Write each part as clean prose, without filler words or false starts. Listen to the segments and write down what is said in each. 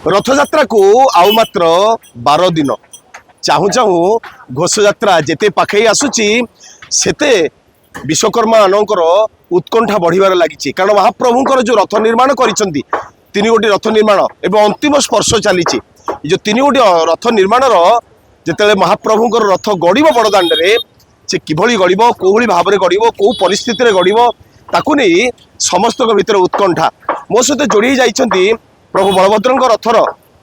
रथयात्रा को आउ मात्र 12 दिन चाहू चाहू घोषयात्रा जेते पाखे आसुची सेते विश्वकर्मा मानकर उत्कंठा बढ़िबार लागिची। कारण महाप्रभुंकर जो रथ निर्माण करिसंती तीन गोटी रथ निर्माण एवं अंतिम स्पर्श चली जो तीन गोटी रथ निर्माण जिते महाप्रभुंकर रथ गड़ब बड़दाण्ड रे से किभली गड़ब कोभली भाव में गड़ब कौ परिस्थिति रे गड़ब ताकू नहीं समस्त भितर उत्कंठा। मो सहित जोड़ी जाइछंती प्रभु बलभद्र रथर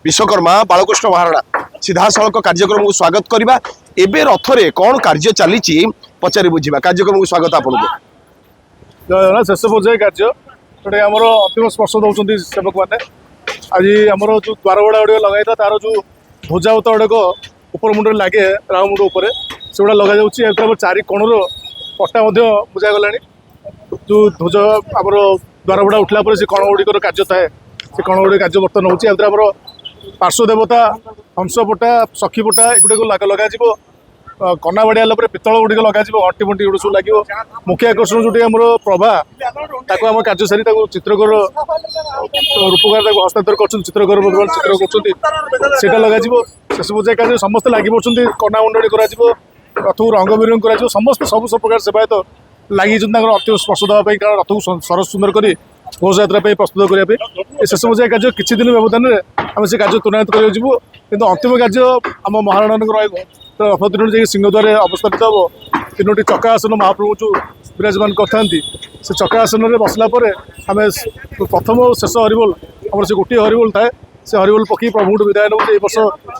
विश्वकर्मा बालकृष्ण महाराणा। सीधा सड़क कार्यक्रम को स्वागत करवा। एबे रथरे कौन कार्य चली पचारि बुझा। कार्यक्रम को स्वागत आपको शेष पर्याय कार्य गोटे आम अंतिम स्पर्श दौरान सेवक मैंने आज आमर जो द्वार गुड़ा गुड़ लगे तार जो ध्वजावत गुड़ाक उपर मुंड लगे राव मुंड उपर से गुड़ा लग जाऊँगी। चारि कोणर पट्टा बुझा गला जो ध्वज आमर द्वार गुड़ा उठला से कण गुड़िकर कार्य थाए से कण गुड़ कार्य बर्तन होमर पार्श्वदेवता हंसपटा सखीपटा एगुड़ा लगे कना बाड़ी आला पितल गुड़िक लगे अंटी बंटी गुड़ सब लगे। मुख्य आकर्षण जो आम प्रभा आम कार्य सारी चित्रकर रूपकार हस्तांतर कर चित्रकर बर्तमान चित्र कर लगे शेष पूजा कार्य समस्त लगी पड़ते कना मंडली कर रथ को रंग बिरंग कर समस्त सब प्रकार सेवायत लगी अंतिम स्पर्श देवाई। कारण रथ को सरस सुंदर कर घोषयात्रा प्रस्तुत करने शेष पूजा कार्य किसी दिन व्यवधान में आम से कार्य त्वरान्वित करूँ कि अंतिम कार्य आम महाराणा रथ तीन जा सिंहद्वार अवस्थापित हम तीनो चका आसन महाप्रभु जो विराजमान करते से चका आसन में बसला आम प्रथम और शेष हरिबोल आम से गोटे हरिबोल थाए से हरिबोल पकड़ प्रभु विदाय नौ। वर्ष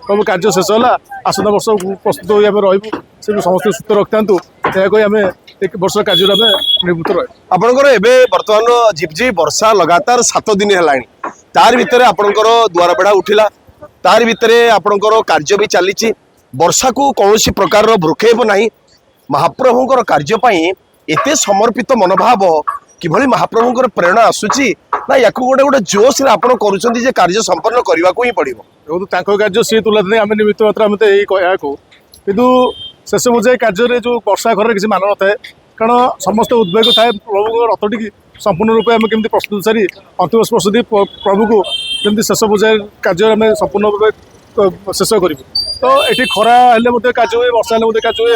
प्रभु कार्य शेष है आसंता वर्ष प्रस्तुत हो रही से समस्त सुस्थ रखता यह आम एक वर्ष कार्य निवृत्त रहे। आपंकर एवं बर्तमान झिपझिप वर्षा लगातार 7 दिन है तार भितर आपंकर द्वार बेढ़ा उठिला तार भितर आपंकर कार्य भी चली वर्षा को कौन प्रकार भ्रुक्षेप नहीं। महाप्रभुंकर कार्यपाई एते समर्पित मनोभाव किभली महाप्रभुंकर प्रेरणा आसूची ना या गोटे गोटे जोश रे आपण करूछंती जे कार्य संपन्न करबा को ही पड़िबो। कार्य सी तुला आम निमित्त मात्र आम तो किंतु शेष पूजा कार्य जो वर्षा घर किसी मान न थाए। कारण समस्त उद्वेग थाए प्रभु रथटी संपूर्ण रूप में केमती प्रस्तुत सारी अंतिम स्पर्श दी प्रभु को केमती शेष पूजा कार्य आम संपूर्ण रूप शेष करूँ। तो ये खरा हेल्ले कार्य हुए वर्षा हेल्ले कार्य हुए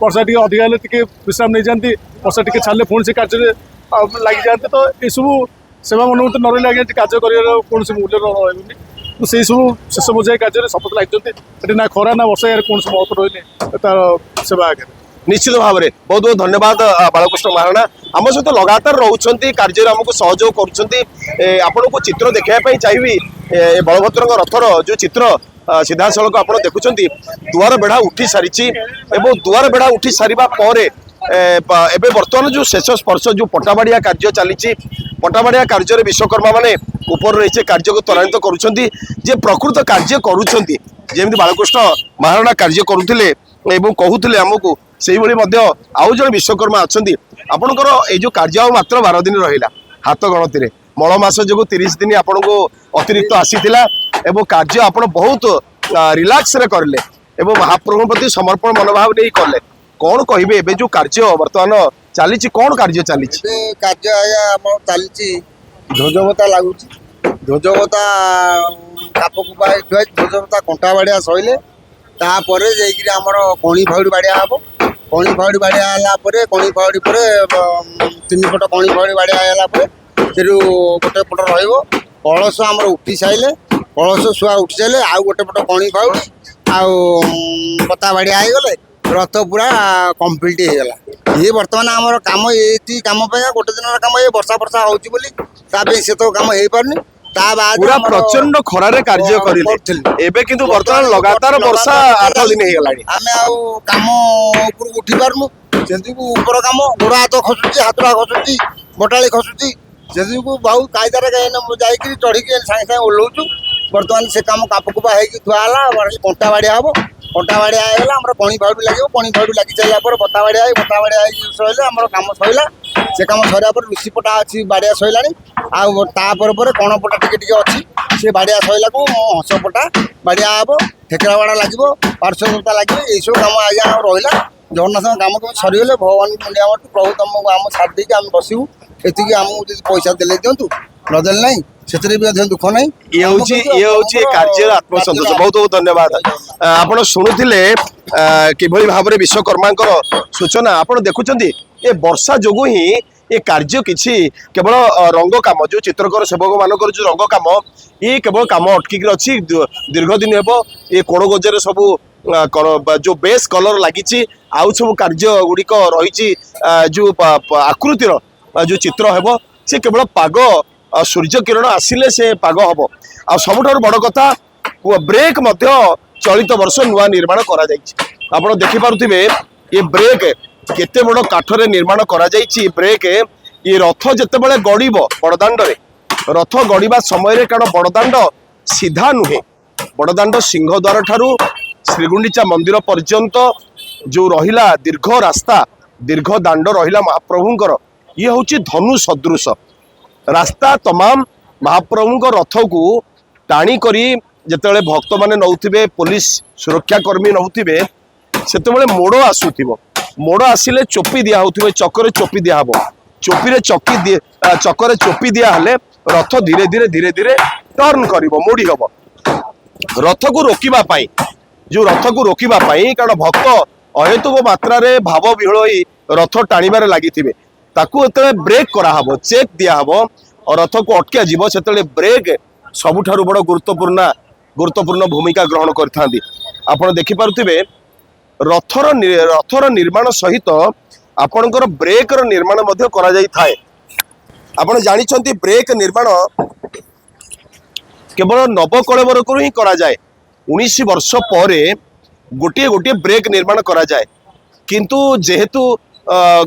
वर्षा टी अधिका हेल्ले विश्राम नहीं जाती वर्षा टी छाड़े पुणी से कार्य लगी जाते। तो ये सब सेवा मनोवृत्ति न रही आगे कार्य कर कौन मूल्य रही तो से सब शेष पूजा कार्य समस्त लगी ना खरा ना वर्षा कौन महत्व रही तार सेवा आगे। निश्चित भाव में बहुत बहुत धन्यवाद बालकृष्ण महाराणा आम सहित लगातार रोचे कार्य आमको सहयोग कर चित्र देखापी चाहिए। बलभद्र रथर जो चित्र सीधा सड़क आप देखुं दुआर बेढ़ा उठी सारी दुआर बेढ़ा उठी सारा एबे बर्तमान जो शेष स्पर्श जो पटाबाड़िया कार्य चली पटाबाड़िया कार्य विश्वकर्मा माने ऊपर रही कार्य को त्वरान्वित करुँचे जे प्रकृत कार्य करुँच जमी बालकृष्ण महाराणा कार्य करुले कहते आमको से आउ जन विश्वकर्मा अच्छा आपणकर ये जो कार्य मात्र 12 दिन रहा हाथ गणति मल मास जो 30 दिन आपन को अतिरिक्त आसीला एवं कार्य आप बहुत रिलैक्स रे करले एवं महाप्रभु प्रति समर्पण मनोभाव नहीं कले कौन कहे एबे जो कार्य बर्तमान चली कौन कार्य चली कार्य आया चली ध्वजवता लगुच ध्वजवता काप कुपा ध्वजवता कंटा बाड़िया सैले तापर जाइए आमर कणी फाउड़ी बाड़िया हम कणी फाउड़ी बाड़िया कणी फाउड़ी पर 3 पट कणी फाउड़ी बाड़िया से गोटे पट रलस आमर उठी सारे कलश शुआ उठी सारे आउ गोटे पट कणी फाउड़ी आता बाड़िया गले रथ पूरा कम्प्लीट होगा। ये बर्तमान आमर कम ये कम गोटे दिन कम ये वर्षा वर्षा होती से तो कम हो पारनी पूरा प्रचंड खरारे कार्य करें किंतु बर्तमान लगातार वर्षा 8 दिन हो गला आम कम ऊपर उठी पार्नु से ऊपर कम गोड़ हाथ खसुची हाथुरा खसुची बटाली खसुची से बहुत कायदार जाकि चढ़ी सागे सागे ओह्लौचु बर्तमान से कम कापकुपा होगा कंटा बाड़िया हम कंटा बाड़िया होगा आम कणी फाउड़ी लगे कणी फाउड़ी लगी सारा बता बाड़िया सैले आम कम सैला से कम सर लुसीपटा अच्छी बाड़िया सैला आपर कणपटा टे अच्छी से बाड़िया सैला को हंसपटा बाड़िया हम ठेकरा बाड़ा लगे पार्श्वता लगे ये सब कम आज्ञा रहा जगन्नाथ कम कम सरीगले भगवान मुंडिया प्रभु तुमको आम छाड़ी आम बसबू ये आमको पैसा देले दिंतु नदेले ना ସେଥିରେ ବି ମଧ୍ୟ ଦୁଃଖ ନାହିଁ। ये हूँ कार्य आत्मसंतोष। बहुत बहुत धन्यवाद। आपण शुणुले किभली भाव में विश्वकर्मा सूचना आपण देखुं ये वर्षा जोगु ही ये कार्य किछि केवल रंग काम जो चित्रकर सेवक मानकर जो रंग काम ये केवल काम अटकिक अच्छी दीर्घ दिन हे ये कोण गजरे सब जो बेस कलर लगी आउ सब कार्य गुड़िक रही जो आकृतिर जो चित्र हेब से केवल पाग सूर्य किरण आसिले से पाग हम आ सबुठार बड़ कथा ब्रेक चलित वर्ष नुआ निर्माण करा आपण देखि पारुथिबे ये ब्रेक केते बड़ काठरे निर्माण करा ब्रेक ये रथ जेतेबेले गड़िब बड़दाण्ड रे रथ गड़िबा समय कारण बड़दाण्ड सीधा नुहे बड़दाण्ड सिंहद्वार ठारू श्रीगुंडीचा मंदिर पर्यंत जो रहिला दीर्घ रास्ता दीर्घ दाण्ड रहिला महाप्रभुंकर ये हूँ धनु सदृश रास्ता तमाम महाप्रभु रथ को टाणी करी जिते भक्त मैंने नौथिबे पुलिस सुरक्षाकर्मी नौथिबे सेतेबेले मोड़ आसुथिबो मोड़ आसिले चोपी दिया होथिबे चक्कर चोपी दिया हबो चोपी चक्कर चोपी दिया हले रथ धीरे धीरे धीरे धीरे टर्न करिवो मोड़ी हबो रथ को रोकिबा पाई जो रथ को रोकिबा पाई कारण भक्त अहेतुक मात्रा रे भाव विहल होई रथ टाणीबारे लागिथिबे ताकू एते ब्रेक करा हबो चेक दिया हबो और रथ को अटकिया जीव से ब्रेक सबुठारु बड़ गुरुत्वपूर्ण भूमिका ग्रहण करथांदी। आपण देखि पारुथिबे रथर निर्माण सहित आपणकर ब्रेक रो निर्माण मध्य करा जाई थाए। आपण जानिछंती ब्रेक निर्माण केवल नवकलेवर को ही करा जाए 19 वर्ष पर गोटे गोटे ब्रेक निर्माण करा जाए किंतु जेहेतु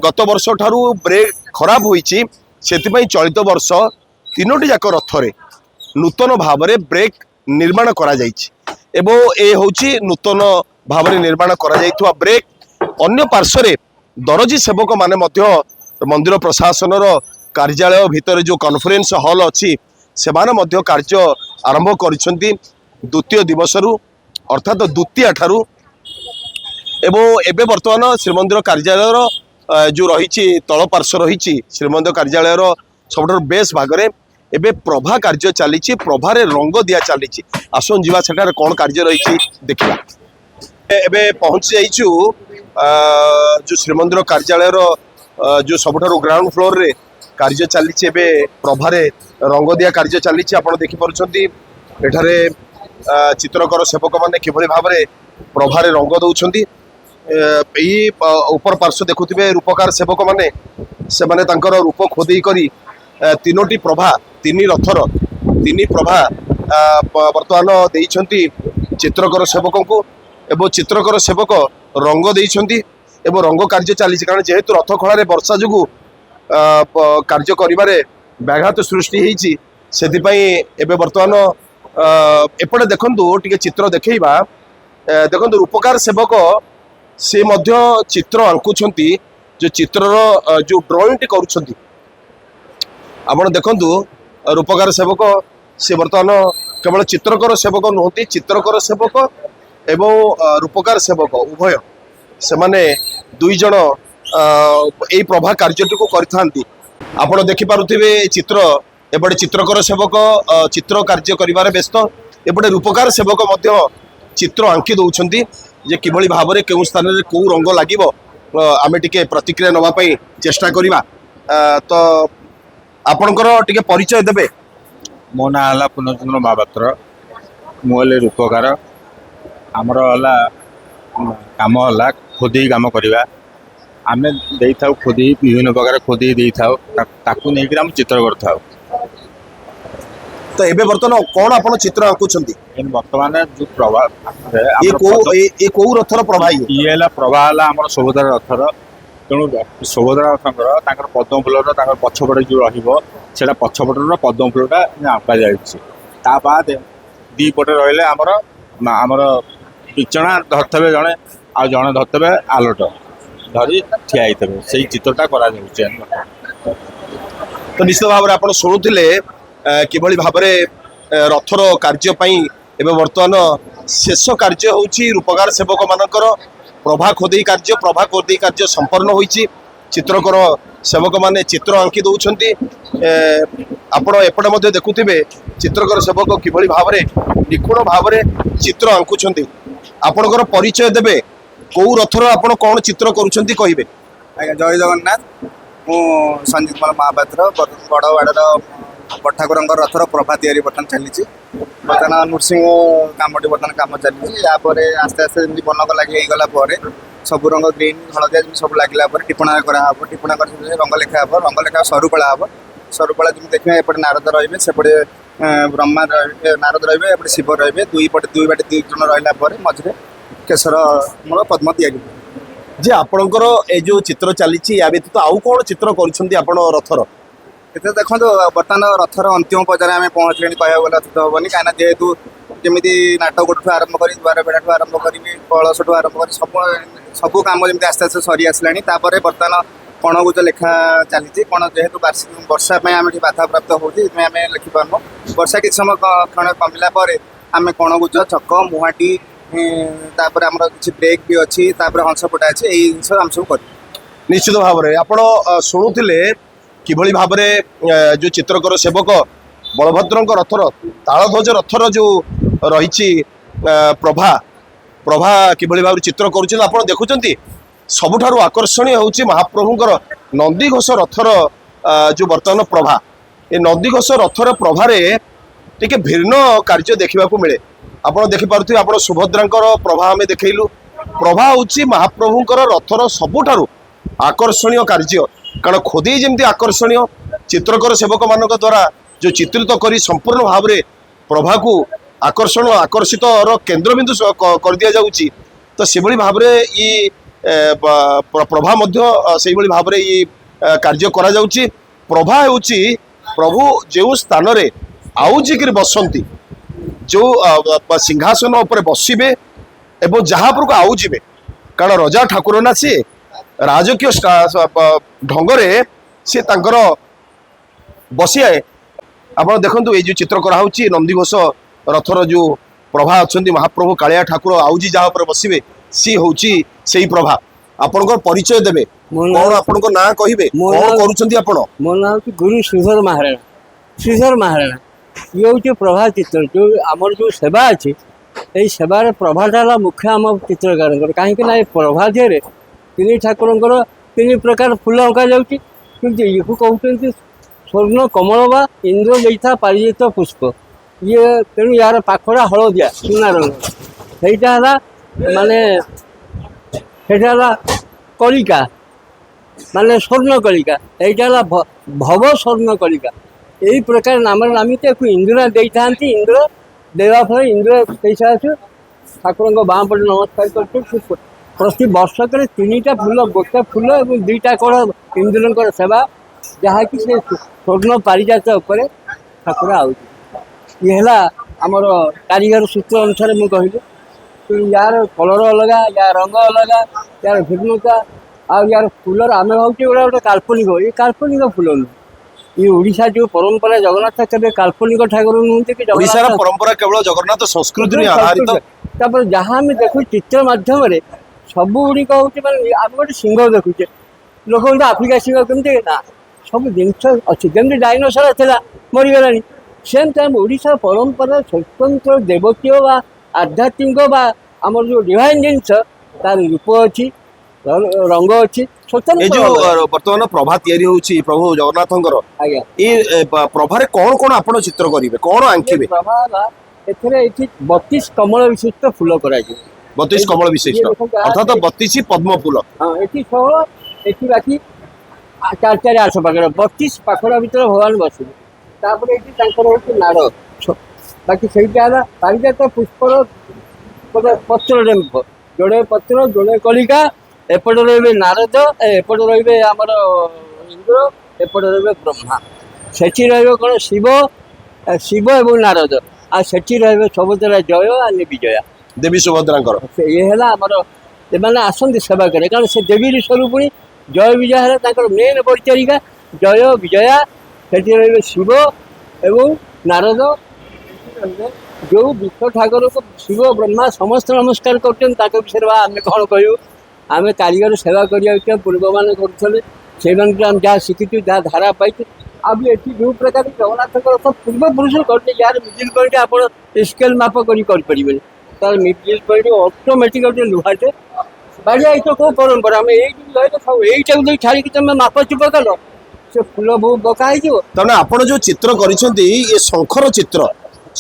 गत वर्ष ठारू ब्रेक खराब होईची सेतिपई चलित वर्ष 3टी जाक रथरे नूतन भाव में ब्रेक निर्माण करा जाइछि एवं ए होची नूतन भाव में निर्माण करा जाइथुवा ब्रेक अन्य पार्श्व दरजी सेवक माने मध्य मंदिर प्रशासन कार्यालय भितर जो कॉन्फ्रेंस हॉल अच्छी सेमाने मध्य कार्य आरंभ करिसेंती द्वितीय दिवसरु अर्थात द्वितीय ठारू एवं एबे वर्तमान श्रीमंदिर कार्यालय जो रही तल पार्श्व रही श्रीमंदिर कार्यालय सबुठ बेस भागरे एबे प्रभा कार्य चली प्रभारे रंग दिया चली आसन जीवा सेठार कौन कार्य रही देखा एबे पहुंची जाइछु जो श्रीमंदिर कार्यालय जो सबुठार ग्राउंड फ्लोर रे कार्य चली एबे प्रभारे रंग दिया कार्य चली आपड़ देखिपुंट एठारे चित्रकर सेवक मैंने किभली भाव में प्रभारे रंग दौरान ऊपर पार्श्व देखुथिबे रूपकार सेवक माने से माने तांकर रूप खोदेई करी 3टी प्रभा 3 रथर 3 प्रभा वर्तमान देइछंती चित्रकर सेवक को एवं चित्रकर सेवक रंग देइछंती एवं रंग कार्य चली कारण जेहेतु रथ खड़ा वर्षा जोगु कार्य करिबारे व्याघात सृष्टि होईची सेतिपई एबे वर्तमान एपटे देखंतु टिके चित्र देखैबा देखंतु रूपकार सेवक से मध्य चित्र आंकुछंती जो चित्रर जो ड्रॉइंग टी करूछंती आपण देखंतु रूपकार सेवक से वर्तमान केवल चित्रकर सेवक नुहति चित्रकर सेवक एवं रूपकार सेवक उभय से माने 2 जण एई प्रभा कार्यटी को करथांती आपण देखि पारुथिबे चित्र एपटे चित्रकर सेवक चित्र कार्य करिवारे व्यस्त एपटे रूपकार सेवक मध्य चित्र आंकी दौरान जे किभली भाव में केउ स्थान रे को रंग लागिबो आमे टिके प्रतिक्रिया नवा पई चेष्टा करिबा तो आपणकर टिके परिचय देबे। मो ना हला पुनर्चंद्र महापात्र मुले रूपकार आमर हला काम हला खोदी काम करवा आमे देई थाउ खोदी विभिन्न प्रकार खोदी देई थाउ ताकू नै कि हम चित्र करथाउ तो एबे वर्तमान कोन आपण चित्र आंकुछंती इन वर्तमान जो प्रभाव ये को रथर प्रभा ये हला प्रभा हला हमर सुभद्रा रथर तेणु सुभद्रा रथर ताकर पद्म फूलर ताकर पछपटे जो रहिबो सेटा पछपटर पद्म फूलटा आंका जाइछि ता बाद दी पटे रहले हमर पिचणा धरथबे जणे आ जणे धरथबे आलोट धरी ठिया आइतबे सेही चित्रटा करा जाउछि तो निश्चित भाव में आपण शुणुथिले किभली भाव में रथर कार्य एवं वर्तमान शेष कार्य होउछि रूपकार सेवक मानकर प्रभा खोदेई कार्य संपन्न होइछि चित्रकर सेवक माने चित्र आंकी दौरान आपण एपटे मध्य देखुथिबे चित्रकर सेवक किभଳି भावरे निपुण भावरे चित्र आंकुछंती आपणकर परिचय देबे कोउ रथर आपण कोन चित्र करूछंती कहिबे आज्ञा जय जगन्नाथ मु संजीत कुमार महापात्र बड़वाड़र ठाकुर रथर प्रभा तैयारी बर्तमान चली बर्तमान नृसिंह कामटी बर्तमान कम चली आस्ते आस्ते जमी बनक लगे सब रंग ग्रीन हलदिया सब लगे टिपणा कराब टिपणा कर रंग लेखा हे रंग लेखा सरुकला हे सरुकला जमी देखिए एपटे नारद रे सेपटे ब्रह्मा नारद रे एपटे शिव रे दुई बाटे दुई जन रहा मझे केशर मोर पद्म तैयारी जे आपणकर ए जो चित्र चली या व्यतीत आउ कौन चित्र करुछंती आपण रथर ये देखो बर्तमान रथर अंतिम पर्यायर आम पहुँचले कह गला हेनी कहीं जेहेतु जमी नाटक आरंभ कर द्वार बेढ़ा आरंभ कर कलश आरंभ कर सब कम जमी आस्ते आस्ते सरी आसला बर्तमान कणगुज लेखा चली कण जेहेतु वार्षिक वर्षा आम बाधा प्राप्त होती आम लिखिपारनु वर्षा किसी समय क्षण कमिला आम कणगुज चक मुहाटी तापर आमर किसी ब्रेक भी अच्छी हंसपटा अच्छी यही जिन आम सब कर निश्चित भाव में आपण शुणुले किभଳି भावरे जो चित्रकर सेवक बलभद्रଙ୍କ रथर तालध्वज रथर जो रही प्रभा प्रभा किभଳି भाव चित्र करुछन आपण देखुचंती सबुठारु आकर्षणीय होउची महाप्रभुଙ୍କର नंदीघोष रथर जो वर्तमान प्रभा ए नंदीघोष रथर प्रभारे टिके भिन्न कार्य देखा मिले आपण देखिपारे आप सुभद्रांकर प्रभा आम देखलु प्रभा होउची महाप्रभुଙ୍କର रथर सबुठारु आकर्षणीय कार्य कारण खोदे जमी आकर्षणीय चित्रकर सेवक मान द्वारा जो चित्रित करी संपूर्ण भाव में प्रभा को आकर्षण आकर्षित केन्द्रबिंदु कर दि जाऊँगी तो से भाव में ये प्रभा से भाव में ये कार्य करा जाउची प्रभा होउची प्रभु जो स्थान रे आउजिक बसंती जो सिंहासन उपर बसवे एवं जहाँ पर आउजिबे कारण रजा ठाकुर ना सी राजकीय ढंगरे सी तांकर बसिए आप देखु ये जो चित्र कराऊँगी नंदीघोष रथर जो प्रभा अच्छा महाप्रभु कालिया ठाकुर आउजी जहाँ पर बसवे सी हूँ से प्रभा आपन परिचय देवे कौन आपण ना कहे कौन करुँच मो ना गुरु श्रीधर महाराणा श्रीधर महाराणा ये हूँ प्रभा चित्र जो आमर जो सेवा अच्छी यही सेवार प्रभाटा मुख्य आम चित्रकार कहीं ये प्रभा दी तीन ठाकुर तीन प्रकार फूल अंका जाऊँगी ये कहते स्वर्ण कमल बा इंद्र देता पारिजित पुष्प ये तेणु यार पाखड़ा हलदिया सुना रंग सहीटा माने कलिका माने स्वर्ण कलिका यहीटा भव स्वर्ण कलिका यही प्रकार नाम नामित इंद्र देता इंद्र देवा फल इंद्र पैसा अच्छे ठाकुर बाँ पटे नमस्कार कर प्रति वर्षक तीन टा फूल गोटे फूल और दुईटा कण इंद्र सेवा जहाँकि से स्वर्ण पारिजात उपर ठाकुर आउची ये आमर कारीगर सूत्र अनुसार मुझे कहली कि यार कलर अलग या रंग अलग यार भिन्नता आ यार फूलर आम भावे गोटे गोटे काल्पनिक ये काल्पनिक फूल नुह ये ओडिशा जो परंपरा जगन्नाथ केवल काल्पनिक ठाकुर नुहति कि परंपरा केवल जगन्नाथ संस्कृति आधारित जहाँ आम देखु चित्र मध्यम सब गुड़िक हूँ मैं आम गोटे सिंह देखुचे लोक आफ्रिका सिंह कमी ना सब जिनस अच्छी जमी डायनोसर था मरीगला सेमती आम ओडिशा परंपरा स्वतंत्र देवतीय बा आध्यात्मिक बा आमर जो डिवाइन जिनस तार रूप अच्छी रंग अच्छी स्वतंत्र जो बर्तमान प्रभा तैयारी होउची प्रभु जगन्नाथंकर आज्ञा ये प्रभारे कौन कौन आपण चित्र करिवे कौन आंकिबे प्रभा एथरे 32 कमल विशिष्ट फूल करा 32 कमल विशिष्ट अर्थात 32 पद्म फूल हाँ ये 16 ये बाकी 4 8 पाखड़ 32 पाखड़ भर भगवान बसवे हूँ नाड़ बाकी सहीटा पारिजात पुष्पर गोटे पत्र डेम्फ जोड़े पत्र जोड़े कलिका एपटे रे नारद एपटे रे आमर इंद्र एपटे रे ब्रह्मा सेठी कौन शिव शिव एवं नारद आ सेठी सबुतरा जय आ विजया देवी सुभद्रा ये है आमर आसती सेवा करे कारण से देवी स्वरूपिणी जय विजय है मेन परिचारिका जय विजया से शिव एवं नारद जो विश्व ठाकुर को शिव ब्रह्मा समस्त नमस्कार कर विषय आम कौन कहूँ आम कारीगर सेवा करने पूर्व मान कर ସେମାନଙ୍କୁ ଆମେ ଯାହା ଶିଖିଛୁ ଯାହା ଧାରା ପାଇଛୁ ଆଉ ଏଠି ଯେଉଁ ପ୍ରକାର ଜଗନ୍ନାଥଙ୍କ ରଥ ପୂର୍ବପୁରୁଷ କରିଥିଲେ ଯାହାର ମିଡିଲ୍ ପଏଣ୍ଟ ଆପଣ ସ୍କେଲ୍ ମାପ କରି କରିପାରିବେନି ତାର ମିଡିଲ୍ ପଏଣ୍ଟ ଅଟୋମେଟିକ୍ ଗୋଟେ ଲୁହାଟେ ବାଡ଼ିଆ ଏଇତ କେଉଁ ପରମ୍ପରା ଆମେ ଏଇଠି ରହିଲେ ଖାଉ ଏଇଟାକୁ ଦେଇ ଛାଡ଼ିକି ତମେ ମାପ ଚୁପ କଲ ସେ ଫୁଲ ବହୁ ବକା ହେଇଯିବ। ତାମାନେ ଆପଣ ଯୋଉ ଚିତ୍ର କରିଛନ୍ତି ଏ ଶଙ୍ଖର ଚିତ୍ର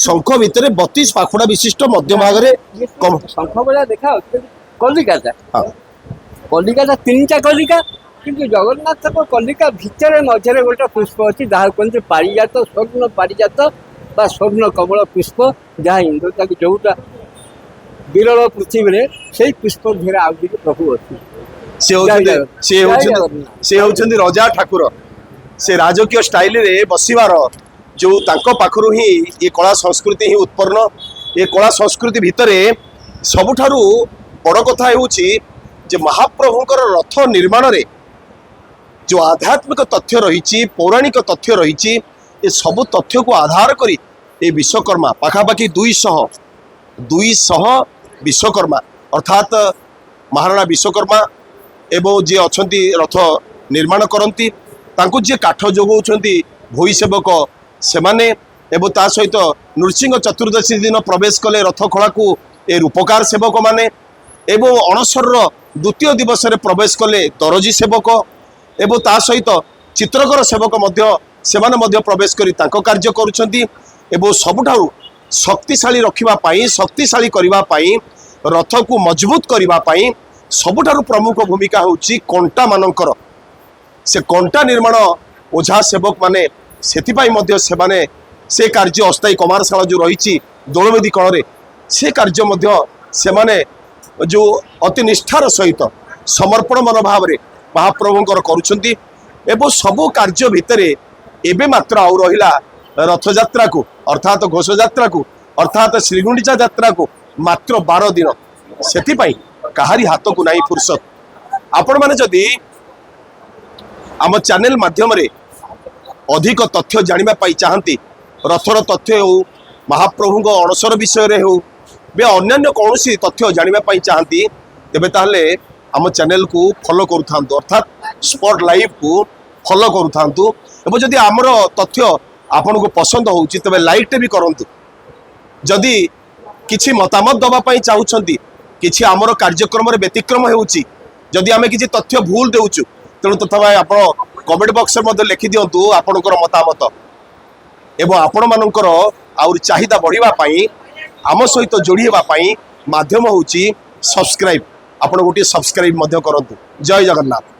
ଶଙ୍ଖ ଭିତରେ 32 ପାଖୁଡା ବିଶିଷ୍ଟ ମଧ୍ୟ ଭାଗରେ ଶଙ୍ଖ ଭଳିଆ ଦେଖା କଲିକାତା ହଁ। କଲିକାତା 3ଟା କଲିକା କିନ୍ତୁ ଜଗନ୍ନାଥଙ୍କ କଲିକା ଭିତରେ ମଝିରେ ଗୋଟେ ପୁଷ୍ପ ଅଛି ଯାହା କୁହନ୍ତି ପାରିଜାତ ସ୍ୱର୍ଣ୍ଣ ପାରିଜାତ ବା ସ୍ୱର୍ଣ୍ଣ କମଳ ପୁଷ୍ପ ଯାହା ଇନ୍ଦ୍ର ତାକୁ ଯୋଉଟା ବିରଳ ପୃଥିବୀରେ ସେଇ ପୁଷ୍ପ ଧିରେ ଆଉ ଟିକେ ପ୍ରଭୁ ଅଛି। ସେ ହଉଛନ୍ତି ରଜା ଠାକୁର ସେ ରାଜକୀୟ ଷ୍ଟାଇଲରେ ବସିବାର ଯୋଉ ତାଙ୍କ ପାଖରୁ ହିଁ ଏ କଳା ସଂସ୍କୃତି ହିଁ ଉତ୍ପନ୍ନ ଏ କଳା ସଂସ୍କୃତି ଭିତରେ ସବୁଠାରୁ ବଡ଼ କଥା ହେଉଛି ଯେ ମହାପ୍ରଭୁଙ୍କର ରଥ ନିର୍ମାଣରେ जो आध्यात्मिक तथ्य रही पौराणिक तथ्य रही ए सब तथ्य को आधार करी ए विश्वकर्मा पाखापाखि 200 विश्वकर्मा अर्थात महाराणा विश्वकर्मा एवं जी अच्छा रथ निर्माण करती जी काठ जोगाउछंती भोई सेवक सेमाने एवं ता सहित नृसिंह चतुर्दशी दिन प्रवेश कले रथ खड़ा को ए रूपकार सेवक माने एवं अणसर द्वितीय दिवस रे प्रवेश कले दरजी सेवक एवं ता सहित चित्रकर सेवक सेमाने मध्य प्रवेश करी तांको कार्य करुछंती एवं सबुठारु शक्तिशाली रखिबा पाई शक्तिशाली करिबा पाई रथ को मजबूत करिबा पाई सबुठारु प्रमुख भूमिका होउची कंटा मानकर से कंटा निर्माण ओझा सेवक माने सेथिपाई मध्य सेमाने से कार्य अस्थायी कमारशाला जो रही दोलवेदी कଳରେ से कार्य मध्य सेमाने जो अति निष्ठार सहित समर्पण मनोभाव रे महाप्रभुंकर करुछंती एवं सबु कार्य भितरे एबे मात्र आउ रहिला रथ यात्रा को अर्थात घोष यात्रा को अर्थात श्रीगुंडीचा यात्रा को मात्र 12 दिन सेथिपाई काहारी हाथ को नहीं फुर्सत आपण माने जदि आम चैनल माध्यम रे अधिक तथ्य जानिबा पाई चाहती रथर तथ्य हो महाप्रभु अणसर विषय रे हो बे अन्य कौन तथ्य जानिबा पाई चाहती तेबे ताहले आम चैनल को फॉलो करूथांतु अर्थात स्पॉट लाइव को फॉलो करूथांतु एवं जदि आमर तथ्य आपन को पसंद होउची तबे लाइक टे भी करंतु जदि किछि मतामत दबा पाई चाहुछंती किछि आमर कार्यक्रम रे व्यतिक्रम हेउची जदि आमे किछि तथ्य भूल देउचु तेणु तथा आपण कमेंट बॉक्स मध्ये लिखि दियंतु आपनकर मतामत एवं आपण मानकर आउर चाहिदा बढ़िबा पाई आम सहित जोड़ी हेबा पाई माध्यम होउची सब्सक्राइब आपण गोटे सब्सक्राइब मध्य करंतु। जय जगन्नाथ।